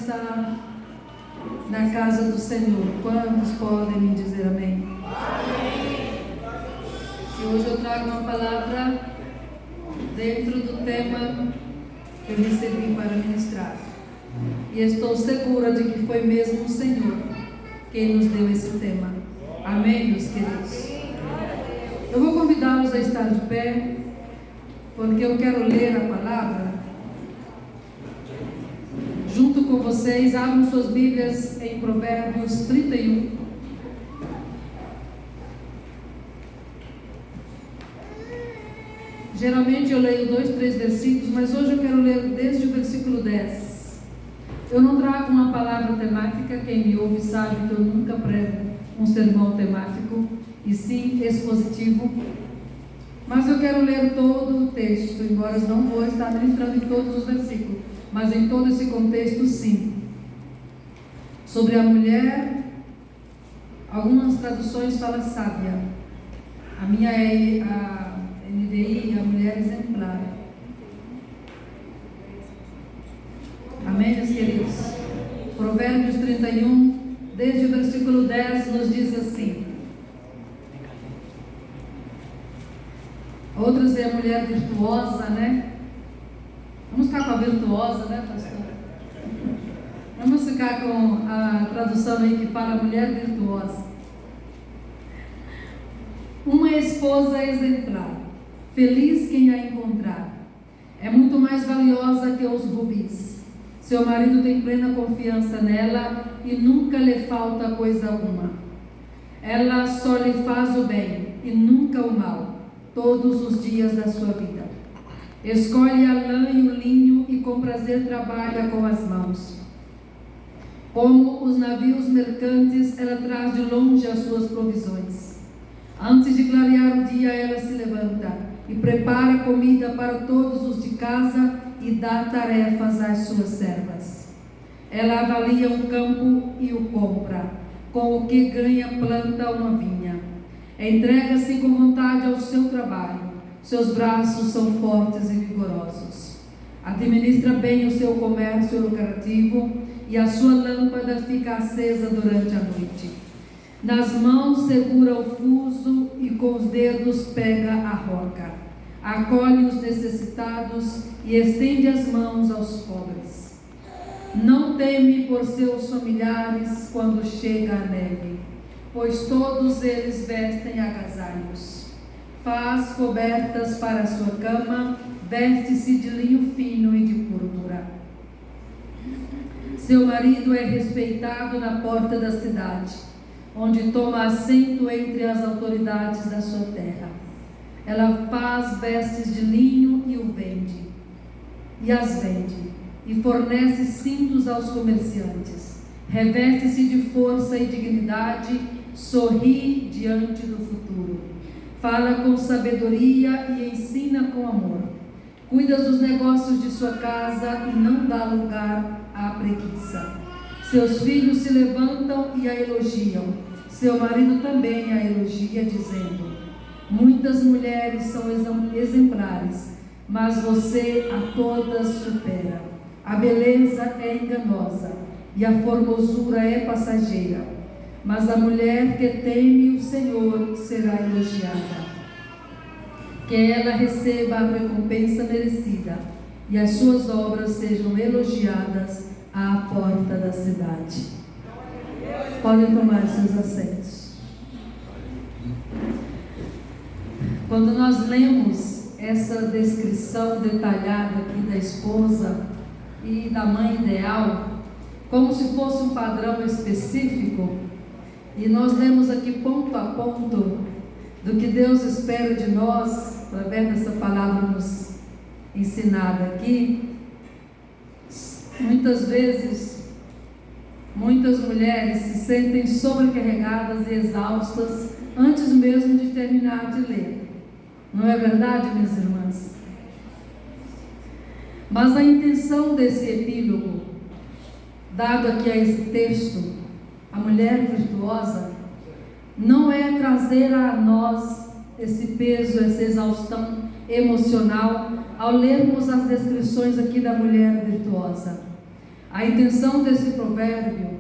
está na casa do Senhor? Quantos podem me dizer amém? Amém. E hoje eu trago uma palavra dentro do tema que eu recebi para ministrar. E estou segura de que foi mesmo o Senhor quem nos deu esse tema. Amém, meus queridos? Eu vou convidá-los a estar de pé, porque eu quero ler a palavra junto com vocês. Abram suas Bíblias em Provérbios 31. Geralmente eu leio 2, 3 versículos, mas hoje eu quero ler desde o versículo 10. Eu não trago uma palavra temática, quem me ouve sabe que eu nunca prego um sermão temático, e sim expositivo. Mas eu quero ler todo o texto, embora eu não vou estar ministrando em todos os versículos, mas em todo esse contexto sim. Sobre a mulher, algumas traduções falam sábia. A minha é a NVI, a mulher exemplar. Amém, meus queridos? Provérbios 31, desde o versículo 10, nos diz assim. Outras é a mulher virtuosa, né? Vamos ficar com a virtuosa, né, pastor? Vamos ficar com a tradução aí que fala mulher virtuosa. Uma esposa exemplar, feliz quem a encontrar. É muito mais valiosa que os rubis. Seu marido tem plena confiança nela e nunca lhe falta coisa alguma. Ela só lhe faz o bem e nunca o mal, todos os dias da sua vida. Escolhe a lã e o linho e com prazer trabalha com as mãos. Como os navios mercantes, ela traz de longe as suas provisões. Antes de clarear o dia, ela se levanta e prepara comida para todos os de casa e dá tarefas às suas servas. Ela avalia um campo e o compra, com o que ganha planta uma vinha. Entrega-se com vontade ao seu trabalho. Seus braços são fortes e vigorosos. Administra bem o seu comércio lucrativo e a sua lâmpada fica acesa durante a noite. Nas mãos segura o fuso e com os dedos pega a roca. Acolhe os necessitados e estende as mãos aos pobres. Não teme por seus familiares quando chega a neve, pois todos eles vestem agasalhos. Faz cobertas para a sua cama, veste-se de linho fino e de púrpura. Seu marido é respeitado na porta da cidade, onde toma assento entre as autoridades da sua terra. Ela faz vestes de linho e as vende, e fornece cintos aos comerciantes. Reveste-se de força e dignidade, sorri diante do futuro. Fala com sabedoria e ensina com amor. Cuida dos negócios de sua casa e não dá lugar à preguiça. Seus filhos se levantam e a elogiam. Seu marido também a elogia, dizendo: muitas mulheres são exemplares, mas você a todas supera. A beleza é enganosa e a formosura é passageira. Mas a mulher que teme o Senhor será elogiada. Que ela receba a recompensa merecida e as suas obras sejam elogiadas à porta da cidade. Podem tomar seus assentos. Quando nós lemos essa descrição detalhada aqui da esposa e da mãe ideal, como se fosse um padrão específico, e nós lemos aqui ponto a ponto do que Deus espera de nós, através dessa palavra nos ensinada aqui. Muitas vezes, muitas mulheres se sentem sobrecarregadas e exaustas antes mesmo de terminar de ler. Não é verdade, minhas irmãs? Mas a intenção desse epílogo, dado aqui a esse texto, a mulher virtuosa, não é trazer a nós esse peso, essa exaustão emocional ao lermos as descrições aqui da mulher virtuosa. A intenção desse provérbio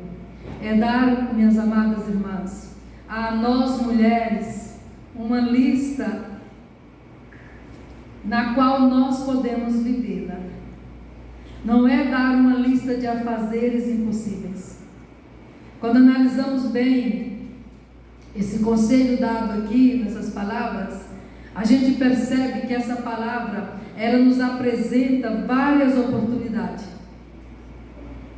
é dar, minhas amadas irmãs, a nós mulheres, uma lista na qual nós podemos vivê-la. Não é dar uma lista de afazeres impossíveis. Quando analisamos bem esse conselho dado aqui, nessas palavras, a gente percebe que essa palavra, ela nos apresenta várias oportunidades.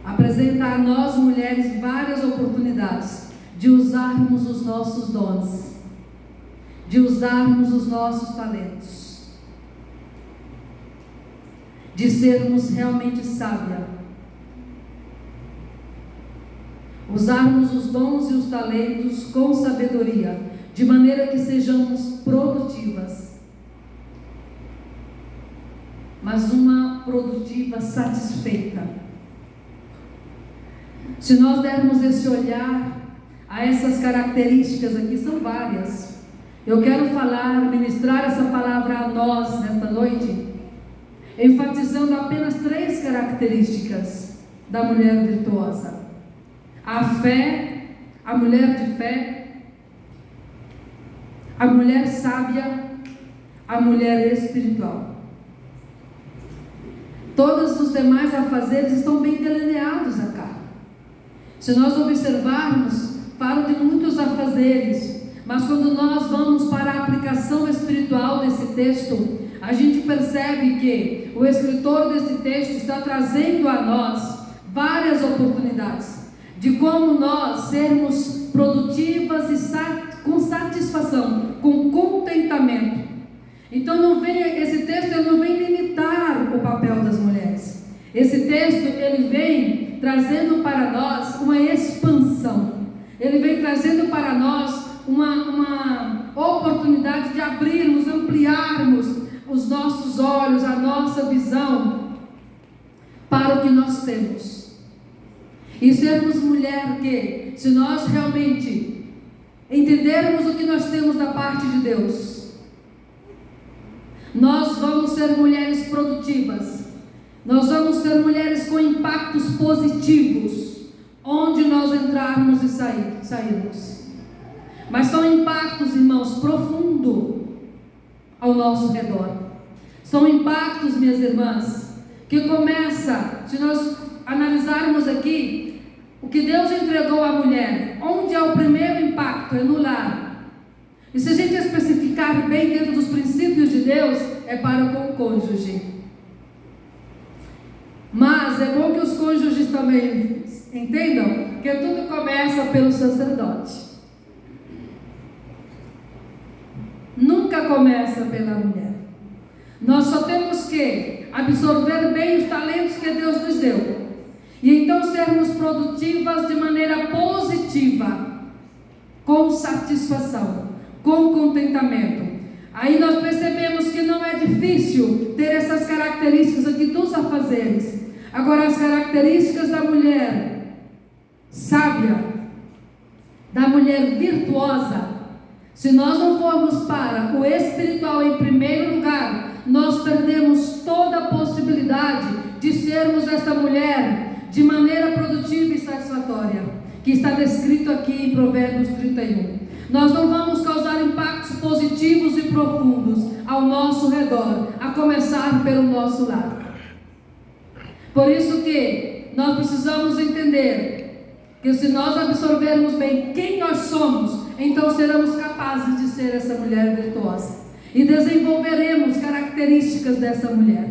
Apresenta a nós mulheres várias oportunidades de usarmos os nossos dons, de usarmos os nossos talentos, de sermos realmente sábias, usarmos os dons e os talentos com sabedoria, de maneira que sejamos produtivas, mas uma produtiva satisfeita. Se nós dermos esse olhar a essas características aqui, são várias. Eu quero ministrar essa palavra a nós nesta noite, enfatizando apenas 3 características da mulher virtuosa: a fé, a mulher de fé, a mulher sábia, a mulher espiritual. Todos os demais afazeres estão bem delineados acá. Se nós observarmos, falo de muitos afazeres, mas quando nós vamos para a aplicação espiritual desse texto, a gente percebe que o escritor desse texto está trazendo a nós várias oportunidades de como nós sermos produtivas e com satisfação, com contentamento. Então esse texto ele não vem limitar o papel das mulheres. Esse texto ele vem trazendo para nós uma expansão. Ele vem trazendo para nós uma oportunidade de abrirmos, ampliarmos os nossos olhos, a nossa visão para o que nós temos. E sermos mulher que, se nós realmente entendermos o que nós temos da parte de Deus, nós vamos ser mulheres produtivas, nós vamos ser mulheres com impactos positivos, onde nós entrarmos e sairmos. Mas são impactos, irmãos, profundos ao nosso redor. São impactos, minhas irmãs, que começa, se nós analisarmos aqui, o que Deus entregou à mulher, onde é o primeiro impacto? É no lar. E se a gente especificar bem dentro dos princípios de Deus, é para com o cônjuge. Mas é bom que os cônjuges também entendam que tudo começa pelo sacerdote. Nunca começa pela mulher. Nós só temos que absorver bem os talentos que Deus nos deu, e então sermos produtivas de maneira positiva, com satisfação, com contentamento. Aí nós percebemos que não é difícil ter essas características aqui dos afazeres. Agora, as características da mulher sábia, da mulher virtuosa, se nós não formos para o espiritual em primeiro lugar, nós perdemos toda a possibilidade de sermos esta mulher de maneira produtiva e satisfatória, que está descrito aqui em Provérbios 31. Nós não vamos causar impactos positivos e profundos ao nosso redor, a começar pelo nosso lar. Por isso que nós precisamos entender que se nós absorvermos bem quem nós somos, então seremos capazes de ser essa mulher virtuosa e desenvolveremos características dessa mulher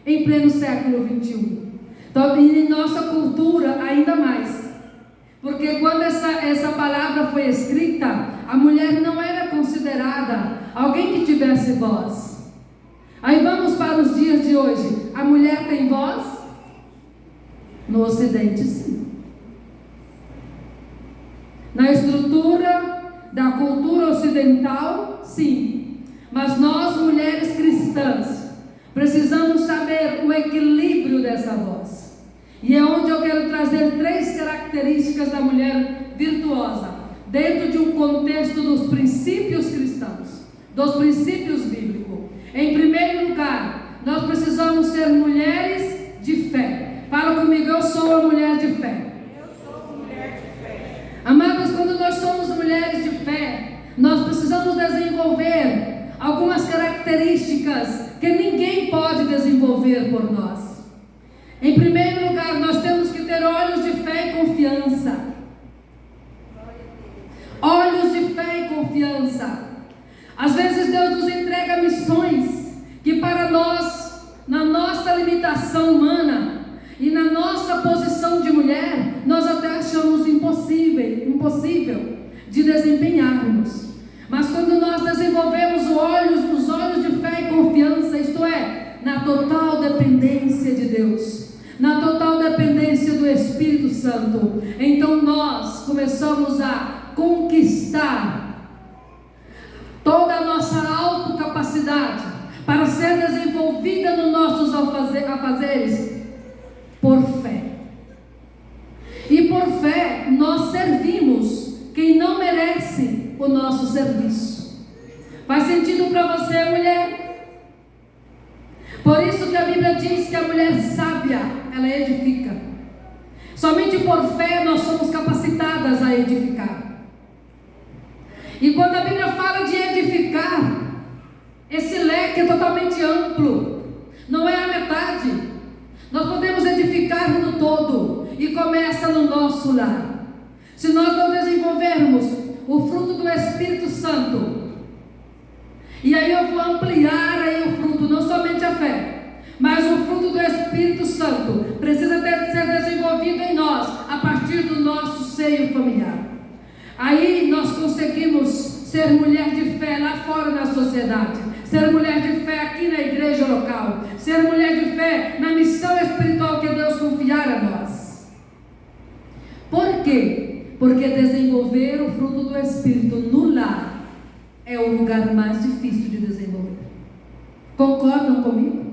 em pleno século 21. Então, e em nossa cultura ainda mais, porque quando essa palavra foi escrita, a mulher não era considerada alguém que tivesse voz. Aí vamos para os dias de hoje. A mulher tem voz? No Ocidente, sim. Na estrutura da cultura ocidental, sim. Mas nós, mulheres cristãs, precisamos saber o equilíbrio dessa voz. E é onde eu quero trazer 3 características da mulher virtuosa, dentro de um contexto dos princípios cristãos, dos princípios bíblicos. Em primeiro lugar, nós precisamos ser mulheres de fé. Fala comigo, eu sou a mulher de fé. Amadas, quando nós somos mulheres de fé, nós precisamos desenvolver algumas características que ninguém pode desenvolver por nós. Em primeiro lugar, nós temos que ter olhos de fé e confiança. Olhos de fé e confiança. Às vezes Deus nos entrega missões que para nós, na nossa limitação humana e na nossa posição de mulher, nós até achamos impossível de desempenharmos. Mas quando nós desenvolvemos os olhos de fé e confiança, isto é, na total dependência de Deus, na total dependência do Espírito Santo, então nós começamos a conquistar toda a nossa autocapacidade para ser desenvolvida nos nossos afazeres por fé. E por fé nós servimos quem não merece o nosso serviço. Faz sentido para você, mulher? Por isso que a Bíblia diz que a mulher sábia, ela edifica. Somente por fé nós somos capacitadas a edificar. E quando a Bíblia fala de edificar, esse leque é totalmente amplo, não é a metade. Nós podemos edificar no todo, e começa no nosso lar. Se nós não desenvolvermos o fruto do Espírito Santo, e aí eu vou ampliar aí o fruto, não somente a fé, mas o fruto do Espírito Santo precisa ser desenvolvido em nós, a partir do nosso seio familiar. Aí nós conseguimos ser mulher de fé lá fora na sociedade, ser mulher de fé aqui na igreja local, ser mulher de fé na missão espiritual que Deus confiar a nós. Por quê? Porque desenvolver o fruto do Espírito no lar é o lugar mais difícil de desenvolver. Concordam comigo?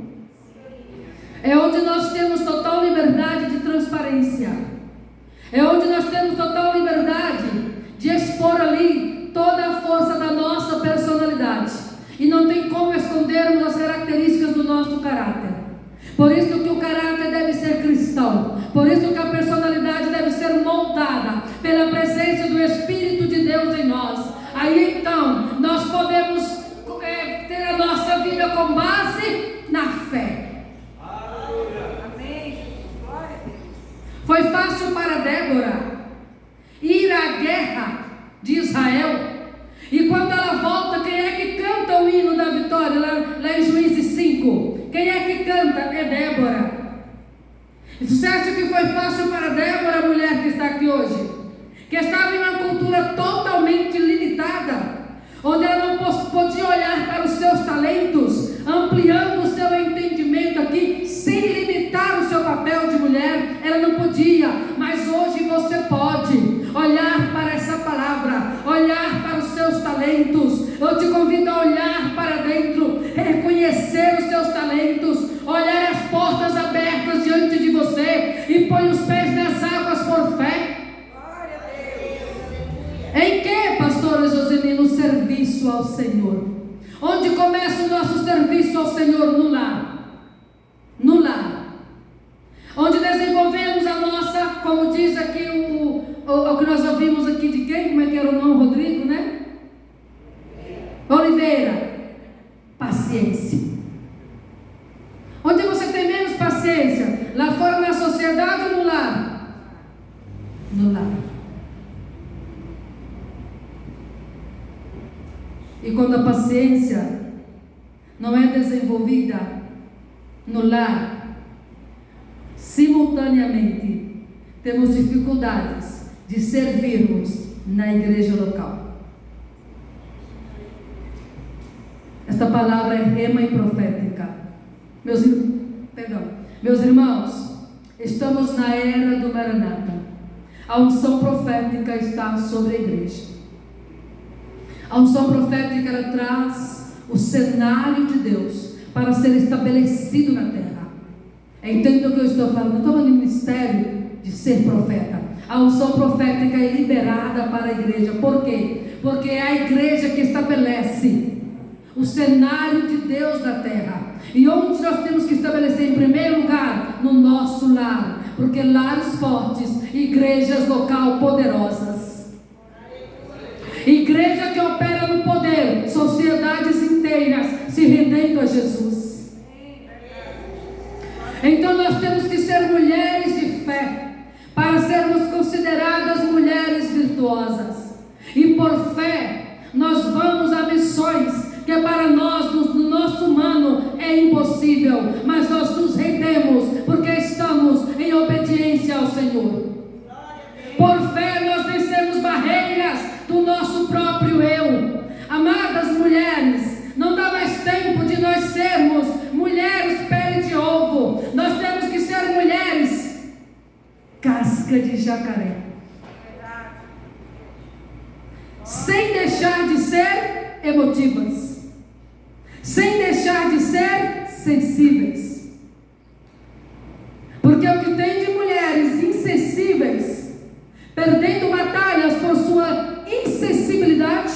É onde nós temos total liberdade de transparência, é onde nós temos total liberdade de expor ali toda a força da nossa personalidade, e não tem como escondermos as características do nosso caráter. Por isso que o caráter deve ser cristão, por isso que a personalidade deve ser moldada pela presença do Espírito de Deus em nós. Aí então nós podemos ter a nossa vida com base na fé. Amém. Foi fácil para Débora ir à guerra de Israel, e quando ela volta, quem é que canta o hino da vitória lá em Juízes 5? Quem é que canta? É Débora. E você acha que foi fácil para Débora, a mulher que está aqui hoje, que estava em uma cultura totalmente limitada, onde ela não podia olhar para os seus talentos, ampliando o seu entendimento aqui, sem limitar o seu papel de mulher? Ela não podia, mas hoje você pode olhar para essa palavra, olhar para os seus talentos. Eu te convido a olhar para dentro, reconhecer os seus talentos, olhar as portas abertas diante de você e põe os pés nas águas por fé. Glória a Deus. Em que, pastora Joselina? No serviço ao Senhor. Onde começa o nosso serviço ao Senhor? No lar. No lar. Onde desenvolvemos a nossa, como diz aqui o que nós ouvimos aqui de quem? Como é que era o nome? Rodrigo, né? Oliveira. Paciência. Onde você tem menos paciência? Lá fora na sociedade ou no lar? No lar. E quando a paciência não é desenvolvida no lar, simultaneamente temos dificuldades de servirmos na igreja local. Esta palavra é rema e profética. Meus irmãos, estamos na era do Maranata. A unção profética está sobre a igreja. A unção profética, ela traz o cenário de Deus para ser estabelecido na terra. Entenda o que eu estou falando. Não estou falando de ministério de ser profeta. A unção profética é liberada para a igreja. Por quê? Porque é a igreja que estabelece o cenário de Deus na terra. E onde nós temos que estabelecer? Em primeiro lugar, no nosso lar. porque lares fortes, igrejas local poderosas, igreja que opera no poder, sociedades inteiras se rendendo a Jesus. Então nós temos que ser mulheres de fé, para sermos consideradas mulheres virtuosas. E por fé, nós vamos a missões, que para nós, no nosso humano, é impossível, mas nós nos rendemos, porque estamos em obediência ao Senhor. Por fé, nós vencemos barreiras do nosso próprio eu. Amadas mulheres, não dá mais tempo de nós sermos mulheres pele de ovo. Nós temos que ser mulheres casca de jacaré, sem deixar de ser emotivas, sem deixar de ser sensíveis. Porque o que tem de mulheres insensíveis, perdendo batalhas por sua insensibilidade,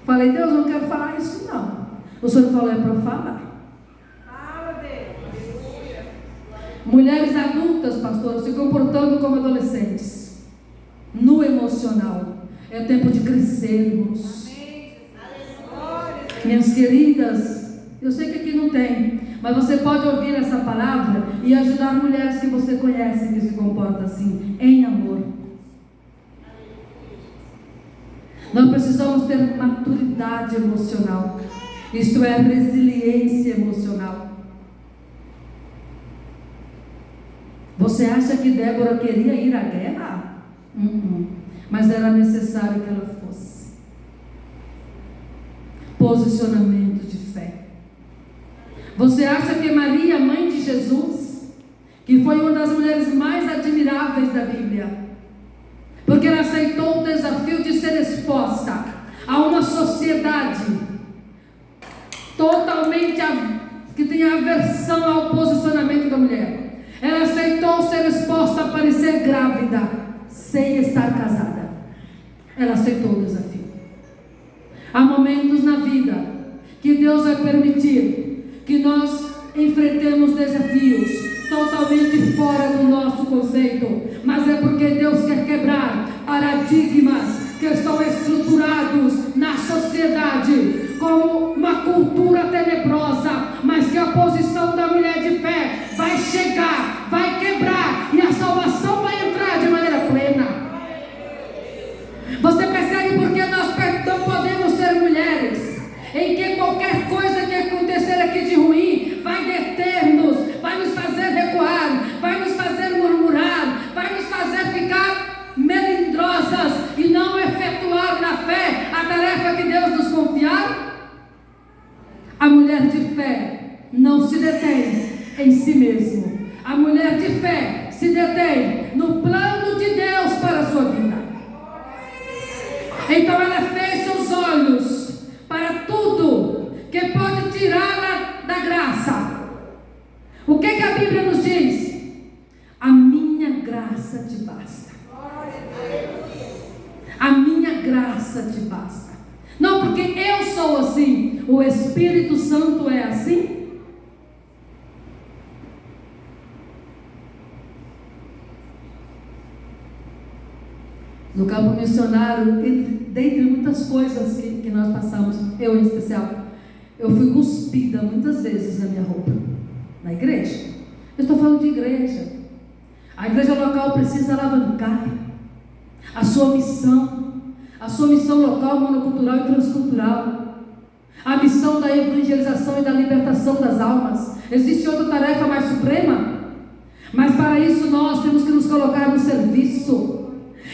falei, Deus, eu não quero falar isso não. O Senhor falou, é para eu falar. Mulheres adultas, pastor, se comportando como adolescentes, no emocional. É tempo de crescermos. Minhas queridas, eu sei que aqui não tem, mas você pode ouvir essa palavra e ajudar mulheres que você conhece que se comportam assim, em amor. Nós precisamos ter maturidade emocional, isto é, resiliência emocional. Você acha que Débora queria ir à guerra? Mas era necessário que ela fosse. Posicionamento de fé. Você acha que Maria, mãe de Jesus, que foi uma das mulheres mais admiráveis da Bíblia, porque ela aceitou o desafio de ser exposta a uma sociedade totalmente que tem aversão ao posicionamento da mulher. Ela aceitou ser exposta a parecer grávida, sem estar casada. Ela aceitou o desafio. Há momentos na vida que Deus vai permitir que nós enfrentemos desafios totalmente fora do nosso conceito, mas é porque Deus quer quebrar paradigmas que estão estruturados na sociedade como uma cultura tenebrosa, mas que a posição da mulher de fé vai chegar, vai quebrar e a salvação vai entrar de maneira plena. Você percebe porque nós não podemos ser mulheres em que qualquer coisa que acontecer aqui de ruim vai deter-nos, vai nos fazer recuar, vai nos fazer murmurar, vai nos fazer ficar melindrosas e não efetuar na fé a tarefa que Deus nos confiar? A mulher de fé não se detém em si mesma. A mulher de fé se detém no plano de Deus para a sua vida. Então ela fecha os olhos para tudo que pode tirá-la da graça. O que a Bíblia nos diz? A minha graça te basta. A minha graça te basta. Não porque eu sou assim, o Espírito Santo é assim. No campo missionário, dentre muitas coisas que nós passamos, eu em especial, eu fui cuspida muitas vezes na minha roupa, na igreja. Eu estou falando de igreja. A igreja local precisa alavancar a sua missão local, monocultural e transcultural, a missão da evangelização e da libertação das almas. Existe outra tarefa mais suprema? Mas para isso nós temos que nos colocar no serviço.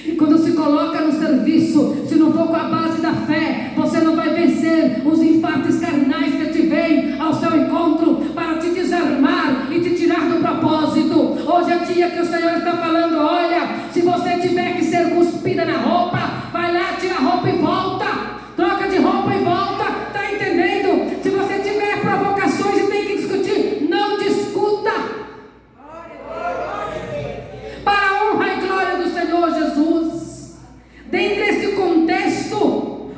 E quando se coloca no serviço, se não for com a base da fé, você não vai vencer os infartos carnais que te vêm ao seu encontro para te desarmar e te tirar do propósito. Hoje é dia que o Senhor está falando, olha, se você tiver que ser cuspida na roupa, vai lá, tira a roupa e volta, troca de roupa e volta, está entendendo? Se você tiver provocações e tem que discutir, não discuta. Para a honra e glória do Senhor Jesus. Dentro desse contexto,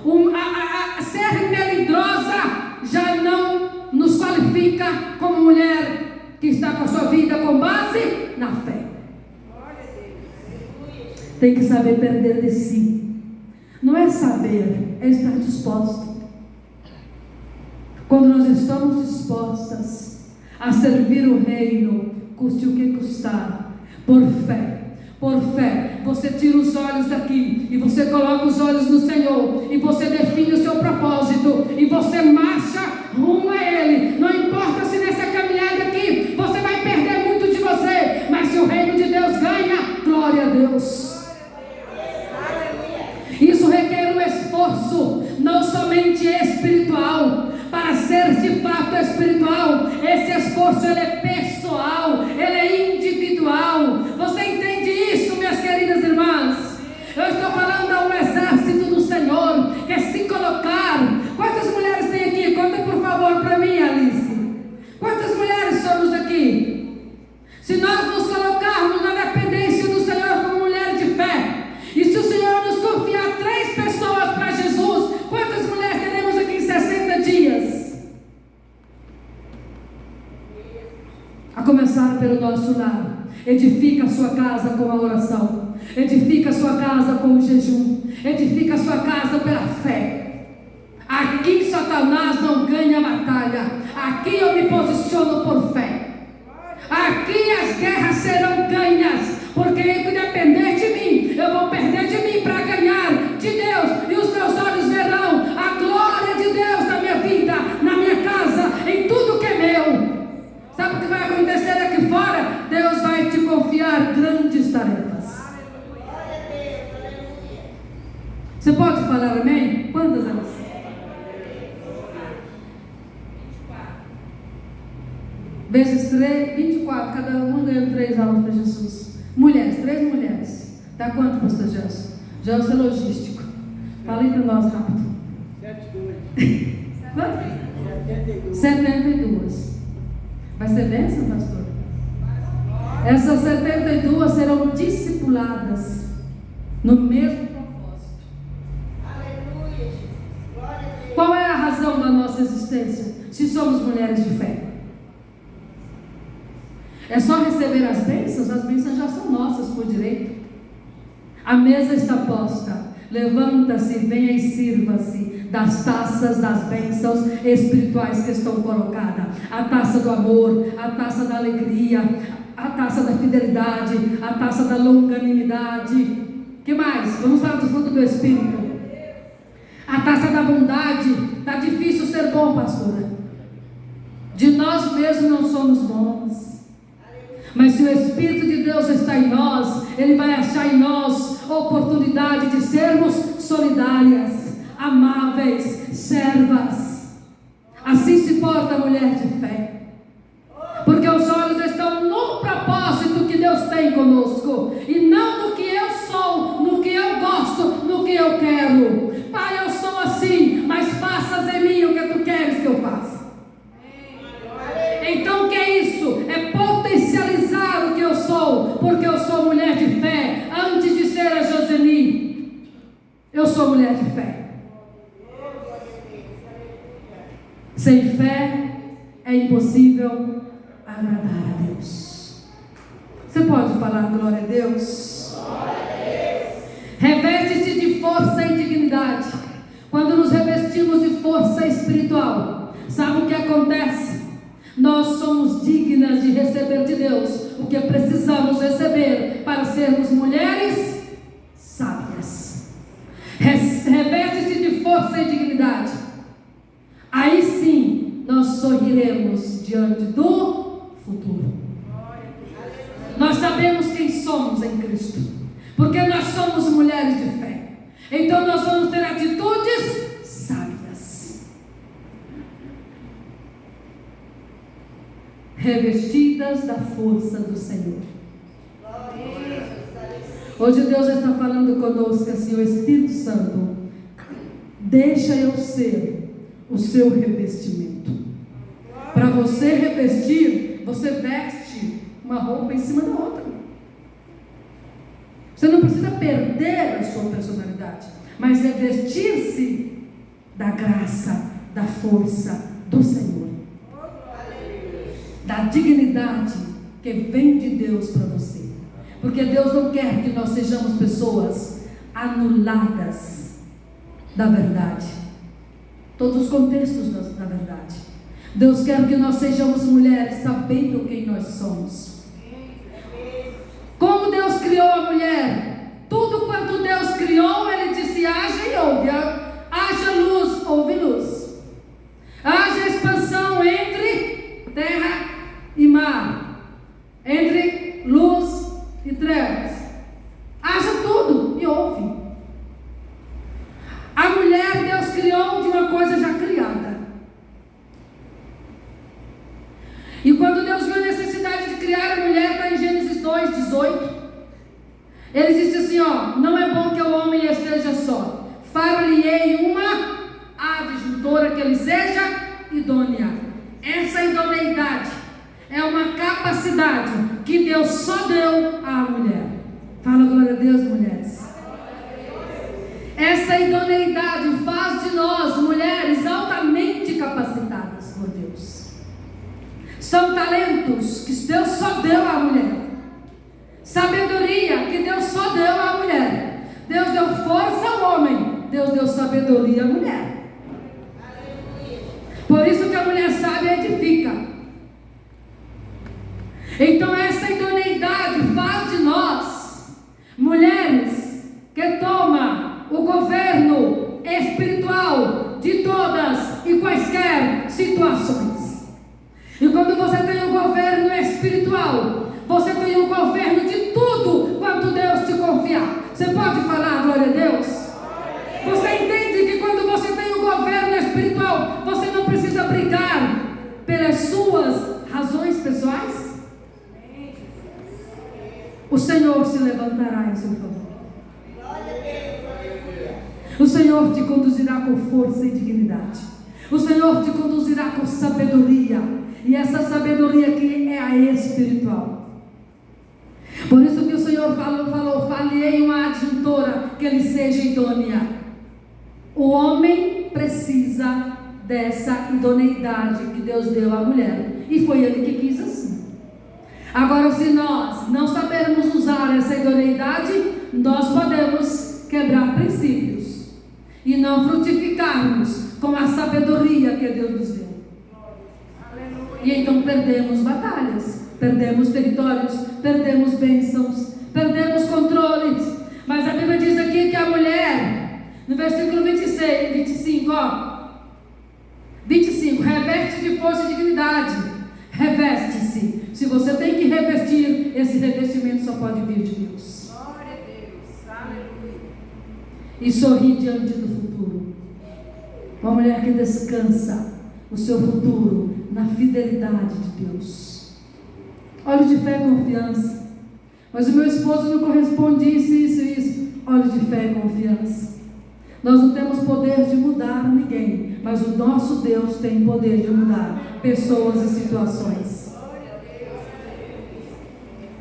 ser melindrosa que está com a sua vida com base na fé. Tem que saber perder de si. Não é saber, é estar disposto. Quando nós estamos dispostas a servir o reino, custe o que custar, por fé, você tira os olhos daqui e você coloca os olhos no Senhor e você define o seu propósito e você marcha rumo a Ele. Não importa se nessa caminhada aqui você vai perder muito de você, mas se o reino de Deus ganha, glória a Deus. Isso requer um esforço, não somente espiritual. Para ser de fato espiritual, esse esforço ele é pessoal, ele é individual. Você entende isso, minhas queridas irmãs? Eu estou falando a um exército do Senhor, que é se colocar. Quantas mulheres tem aqui? Conta por favor para mim, Alice. Quantas mulheres somos aqui? Se nós nos colocarmos na dependência do Senhor como mulheres de fé, e se o Senhor nos confiar 3 pessoas para Jesus, quantas mulheres teremos aqui em 60 dias? A começar pelo nosso lar. Edifica a sua casa com a oração, edifica a sua casa com o jejum, edifica a sua casa pela fé. Aqui Satanás não ganha batalha, aqui eu me posiciono por fé. Aqui as guerras serão ganhas, porque ele que depender de mim, eu vou perder de mim para ganhar de Deus, e os meus olhos verão a glória de Deus na minha vida, na minha casa, em tudo que é meu. Sabe o que vai acontecer aqui fora? Deus vai te confiar grandes tarefas. Você pode falar amém? Quantas elas? 24. Vezes 3, 24. Cada uma ganhou 3 almas para Jesus. Mulheres, 3 mulheres. Dá quanto, pastor Gelson? Gelson é logístico. Fala aí para nós rápido. 72. 72. Vai ser bênção, pastor? Essas 72 serão discipuladas no mesmo propósito. Aleluia. Qual é a razão da nossa existência? Se somos mulheres de fé. É só receber as bênçãos já são nossas por direito. A mesa está posta. Levanta-se, venha e sirva-se das taças das bênçãos espirituais que estão colocadas. A taça do amor, a taça da alegria, a taça da fidelidade, a taça da longanimidade. Que mais? Vamos falar do fruto do Espírito. A taça da bondade. Está difícil ser bom, pastora. De nós mesmos não somos bons. Mas se o Espírito de Deus está em nós, Ele vai achar em nós a oportunidade de sermos solidárias, amáveis, servas. Assim se porta a mulher de fé. Porque os olhos estão no propósito que Deus tem conosco, e não no que eu sou, no que eu gosto, no que eu quero. Pai, eu sou assim, mas faças em mim o que tu queres que eu faça. Então o que é isso? É potencializar o que eu sou, porque eu sou mulher de fé. Antes de ser a Joseni, eu sou mulher de fé. Sem fé é impossível agradar a Deus. Você pode falar glória a Deus? Reveste-se de força e dignidade. Quando nos revestimos de força espiritual, sabe o que acontece? Nós somos dignas de receber de Deus o que precisamos receber para sermos mulheres sábias. Reveste-se de força e dignidade. Aí sim nós sorriremos diante do futuro. Nós sabemos quem somos em Cristo, porque nós somos mulheres de fé. Então nós vamos ter atitudes sábias, revestidas da força do Senhor. Hoje Deus está falando conosco assim: o Espírito Santo, deixa eu ser o seu revestimento. Para você revestir, você veste uma roupa em cima da outra. Você não precisa perder a sua personalidade, mas revestir-se da graça, da força do Senhor. da dignidade que vem de Deus para você. Porque Deus não quer que nós sejamos pessoas anuladas da verdade. Todos os contextos da verdade. Deus quer que nós sejamos mulheres sabendo quem nós somos. Como Deus criou a mulher? Tudo quanto Deus criou, Ele disse: haja e ouve. Haja luz, ouve luz. Haja expansão entre terra e mar, entre luz e trevas. Haja tudo e ouve. A mulher Deus criou de uma coisa já criada. E quando Deus viu a necessidade de criar a mulher, está em Gênesis 2:18. Ele disse assim: não é bom que o homem esteja só. Far-lhe-ei uma adjuntora que ele seja idônea. Essa idoneidade é uma capacidade que Deus só deu à mulher. Fala glória a Deus, mulheres. Essa idoneidade faz de nós mulheres altamente capacitadas por Deus. São talentos que Deus só deu à mulher. Sabedoria que Deus só deu à mulher. Deus deu força ao homem, Deus deu sabedoria à mulher. Por isso que a mulher sábia edifica. Então essa idoneidade faz de nós mulheres que tomam o governo espiritual de todas e quaisquer situações. E quando você tem o governo espiritual, você tem o governo de tudo quanto Deus te confiar. Você pode falar glória a Deus? Você entende que quando você tem o governo espiritual, você não precisa brigar pelas suas razões pessoais? O Senhor se levantará em seu favor. O Senhor te conduzirá com força e dignidade. O Senhor te conduzirá com sabedoria. E essa sabedoria aqui é a espiritual. Por isso que o Senhor falou, fale-ei uma adjuntora que ele seja idônea. O homem precisa dessa idoneidade que Deus deu à mulher. E foi ele que quis assim. Agora, se nós não sabermos usar essa idoneidade, nós podemos quebrar princípios e não frutificarmos com a sabedoria que Deus nos deu. E então perdemos batalhas, perdemos territórios, perdemos bênçãos, perdemos controles. Mas a Bíblia diz aqui que a mulher, no versículo 25, 25, reveste de força e dignidade. Reveste-se. Se você tem que revestir, esse revestimento só pode vir de Deus. Glória a Deus, aleluia. E sorrir diante do futuro. Uma mulher que descansa o seu futuro na fidelidade de Deus. Olhos de fé e confiança. Mas o meu esposo não corresponde isso. Olhos de fé e confiança. Nós não temos poder de mudar ninguém, mas o nosso Deus tem poder de mudar pessoas e situações.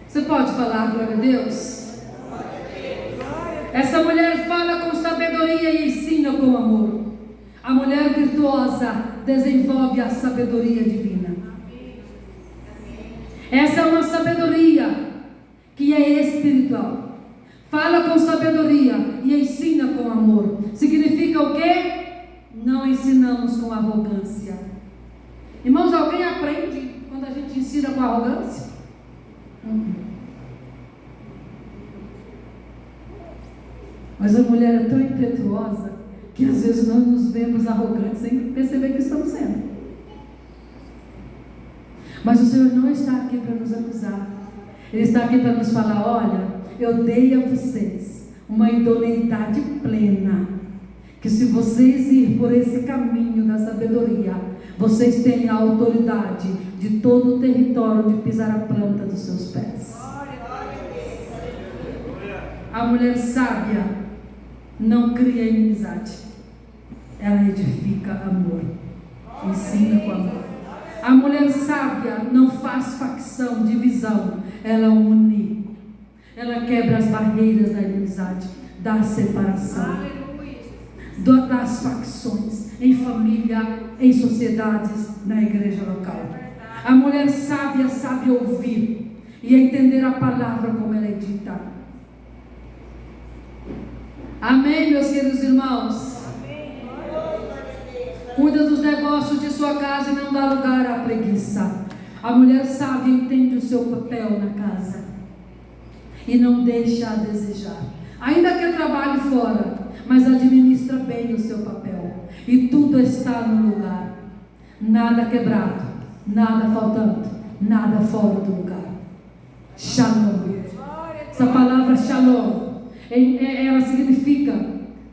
Você pode falar glória a Deus? Essa mulher fala com sabedoria e ensina com amor. A mulher virtuosa desenvolve a sabedoria divina. Essa é uma sabedoria que é espiritual. Fala com sabedoria e ensina com amor. Significa o quê? Não ensinamos com arrogância. Irmãos, alguém aprende quando a gente ensina com arrogância? Mas a mulher é tão impetuosa que às vezes nós nos vemos arrogantes sem perceber que estamos sendo. Mas o Senhor não está aqui para nos acusar. Ele está aqui para nos falar: olha, eu dei a vocês uma idoneidade plena, que se vocês ir por esse caminho da sabedoria, vocês têm a autoridade de todo o território de pisar a planta dos seus pés. A mulher sábia não cria inimizade, ela edifica amor, ensina com amor. A mulher sábia não faz facção, divisão, ela une, ela quebra as barreiras da inimizade, da separação, das facções, em família, em sociedades, na igreja local. A mulher sábia sabe ouvir e entender a palavra como ela é dita. Amém, meus queridos irmãos? Cuida dos negócios de sua casa e não dá lugar à preguiça. A mulher sábia entende o seu papel na casa e não deixa a desejar. Ainda que trabalhe fora, mas administra bem o seu papel. E tudo está no lugar. Nada quebrado, nada faltando, nada fora do lugar. Shalom. Essa palavra shalom, ela significa,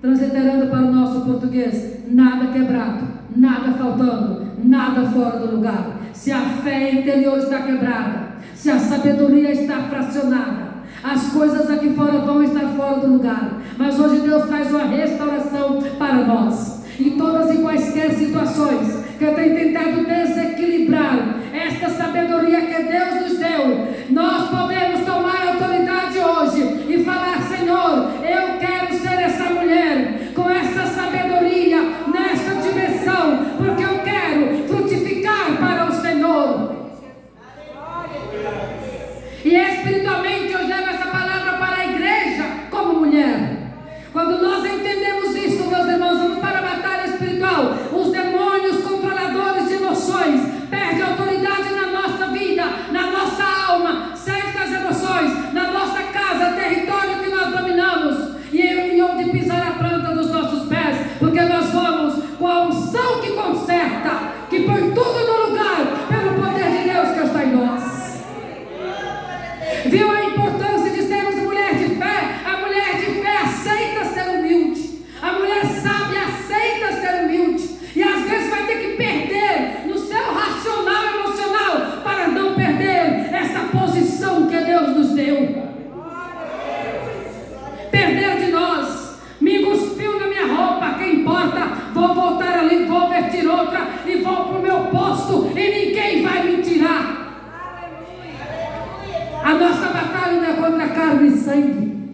transliterando para o nosso português, nada quebrado, nada faltando, nada fora do lugar. Se a fé interior está quebrada, se a sabedoria está fracionada, as coisas aqui fora vão estar fora do lugar. Mas hoje Deus traz uma restauração para nós. Em todas e quaisquer situações que eu tenho tentado desequilibrar esta sabedoria que Deus nos deu, nós podemos tomar autoridade hoje e falar: Senhor, eu quero ser essa mulher com essa sabedoria nesta dimensão, porque eu quero frutificar para o Senhor. E espiritualmente eu levo essa palavra para a igreja como mulher. Quando nós entendemos isso, meus irmãos, vamos para a batalha espiritual. Os demônios controladores de emoções perdem autoridade na nossa vida, na nossa alma, seja das emoções, na nossa casa, território que nós dominamos, e onde pisar a planta dos nossos pés, porque nós vamos com a unção que conserta, que põe tudo no lugar, pelo poder de Deus que está em nós. Viu a importância de sermos mulher de fé? A mulher de fé aceita ser humilde. A mulher sábia aceita ser humilde. E às vezes vai ter que perder no seu racional emocional para não perder essa posição que Deus nos deu. Perder de nós. Me cuspiu na minha roupa, que importa? Vou voltar ali, vou vestir outra e vou para o meu posto e ninguém vai me tirar. A nossa batalha não é contra carne e sangue,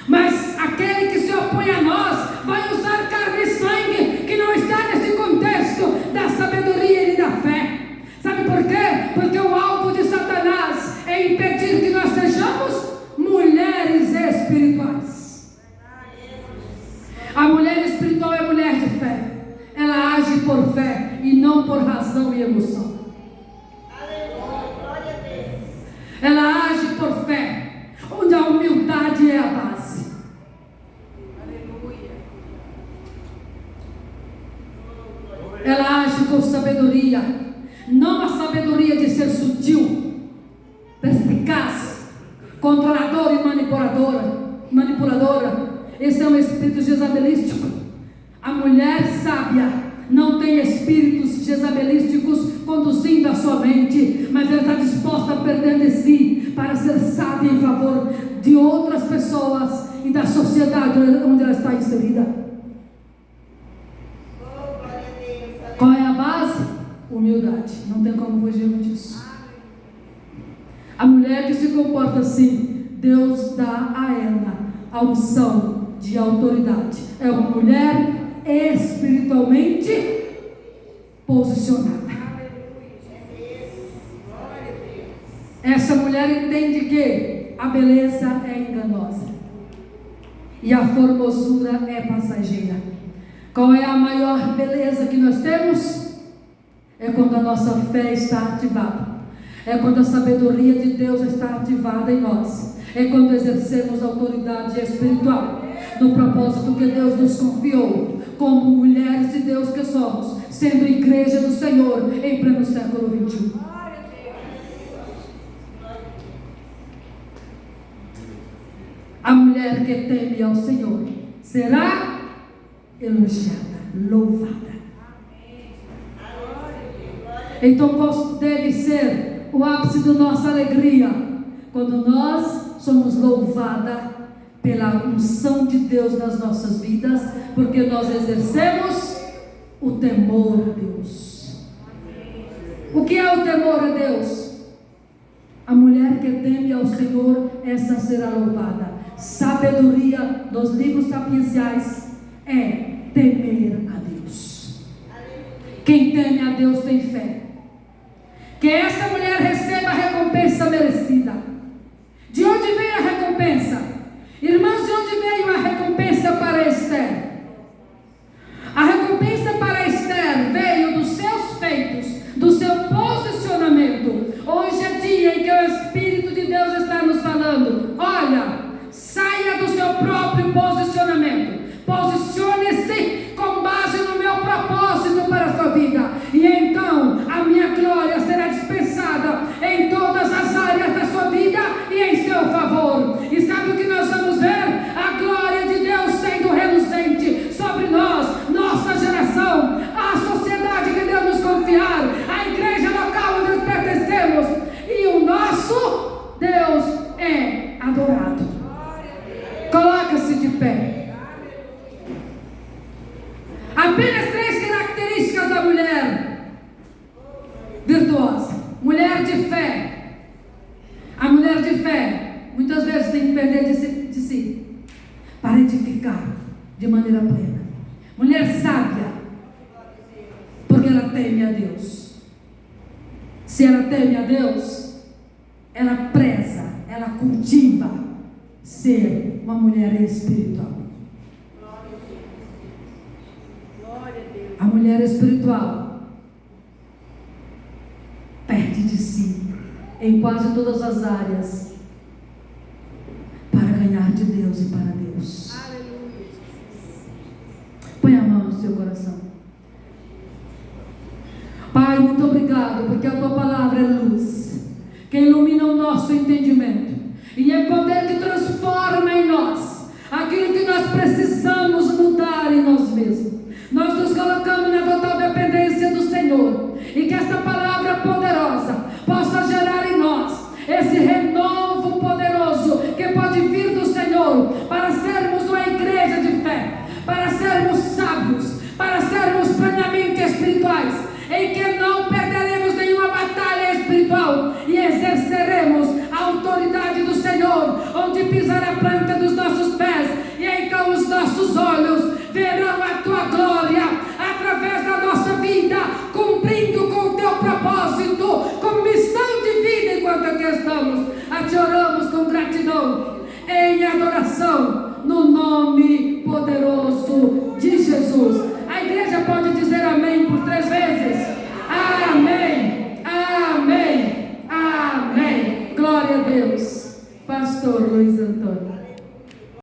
mas aquele que se opõe a nós vai usar carne e sangue que não está nesse contexto da sabedoria e da fé. Sabe por quê? Porque o alvo de Satanás é impedir que nós sejamos mulheres espirituais. A mulher espiritual é mulher de fé. Ela age por fé e não por razão e emoção. Ela age por fé, onde a humildade é a base. Aleluia. Ela age com sabedoria, não a sabedoria de ser sutil, perspicaz, controladora e manipuladora. Esse é um espírito jezabelístico. A mulher sábia não tem espíritos jezabelísticos conduzindo a sua mente, mas ela está disposta a perder de si para ser sábia em favor de outras pessoas e da sociedade onde ela está inserida. Qual é a base? Humildade. Não tem como fugir disso. A mulher que se comporta assim, Deus dá a ela a unção de autoridade. É uma mulher espiritualmente posicionada. Essa mulher entende que a beleza é enganosa e a formosura é passageira. Qual é a maior beleza que nós temos? É quando a nossa fé está ativada. É quando a sabedoria de Deus está ativada em nós. É quando exercemos autoridade espiritual no propósito que Deus nos confiou, como mulheres de Deus que somos, sendo igreja do Senhor em pleno século 21. A mulher que teme ao Senhor será elogiada, louvada. Então qual deve ser o ápice da nossa alegria? Quando nós somos louvadas pela unção de Deus nas nossas vidas, porque nós exercemos o temor a Deus. O que é o temor a Deus? A mulher que teme ao Senhor, essa será louvada. Sabedoria dos livros sapienciais é temer a Deus. Quem teme a Deus tem fé. Que essa mulher receba a recompensa merecida. De onde veio a recompensa? Irmãos, de onde veio a recompensa para Esther? A recompensa para Esther veio dos seus feitos, do seu posicionamento. Hoje é dia em que o Espírito de Deus está nos falando: olha, saia do seu próprio posicionamento. Posicione-se com base no meu propósito para a sua vida. E então a minha glória será dispensada em todas as áreas da sua vida e em seu favor. E sabe o que nós vamos ver? A glória de Deus sendo reluzente sobre nós, nossa geração, a sociedade que Deus nos confiar, a igreja local onde nós pertencemos. E o nosso Deus é adorado. Coloca-se de pé. Apenas 3 características da mulher virtuosa. Mulher de fé. A mulher de fé muitas vezes tem que perder de si para edificar de maneira plena. Mulher sábia, porque ela teme a Deus. Se ela teme a Deus, ela preza, ela cultiva ser uma mulher espiritual. A mulher espiritual perde de si em quase todas as áreas para ganhar de Deus e para Deus. Põe a mão no seu coração. Pai, muito obrigado, porque a tua palavra é luz que ilumina o nosso entendimento e é poder que transforma em nós aquilo que nós precisamos mudar em nós mesmos. Nós nos colocamos na total dependência do Senhor, e que esta palavra